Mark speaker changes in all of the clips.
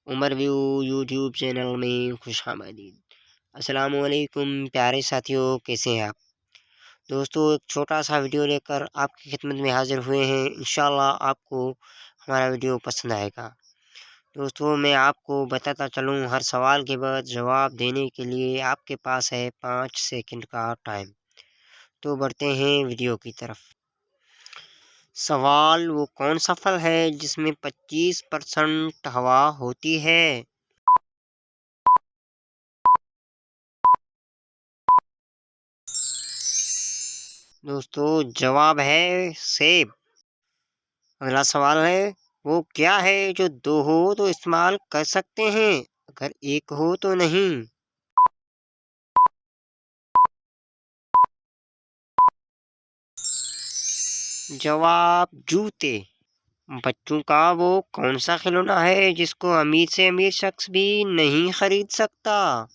Speaker 1: Umar view YouTube channel में खुशामदीद। अस्सलामुअलैकुम प्यारे साथियों, कैसे हैं आप दोस्तों। एक छोटा सा वीडियो लेकर आपकी खिदमत में हाजिर हुए हैं। इंशाल्लाह आपको हमारा वीडियो पसंद आएगा। दोस्तों, मैं आपको बताता चलूँ, हर सवाल के बाद जवाब देने के लिए आपके पास है 5 सेकंड का टाइम। तो बढ़ते हैं वीडियो की तरफ। सवाल, वो कौन सा फल है जिसमें 25% हवा होती है? दोस्तों, जवाब है सेब। अगला सवाल है, वो क्या है जो दो हो तो इस्तेमाल कर सकते हैं, अगर एक हो तो नहीं? जवाब जूते। बच्चों का वो कौन सा खिलौना है जिसको अमीर से अमीर शख्स भी नहीं खरीद सकता?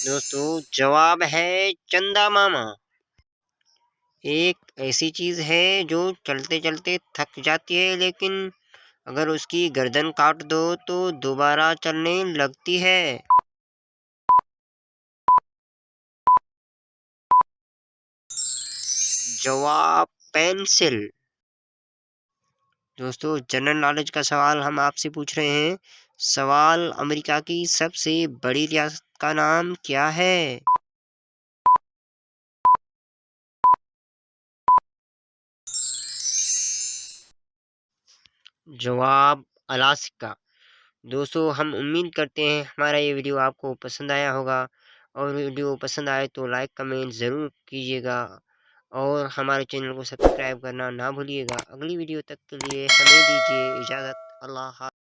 Speaker 1: दोस्तों, जवाब है चंदा मामा। एक ऐसी चीज है जो चलते चलते थक जाती है, लेकिन अगर उसकी गर्दन काट दो तो दोबारा चलने लगती है। जवाब पेंसिल। दोस्तों, जनरल नॉलेज का सवाल हम आपसे पूछ रहे हैं। सवाल, अमेरिका की सबसे बड़ी रियासत का नाम क्या है? जवाब अलास्का। दोस्तों, हम उम्मीद करते हैं हमारा ये वीडियो आपको पसंद आया होगा, और वीडियो पसंद आए तो लाइक कमेंट ज़रूर कीजिएगा, और हमारे चैनल को सब्सक्राइब करना ना भूलिएगा। अगली वीडियो तक के लिए हमें दीजिए इजाज़त। अल्लाह हाफ़िज़।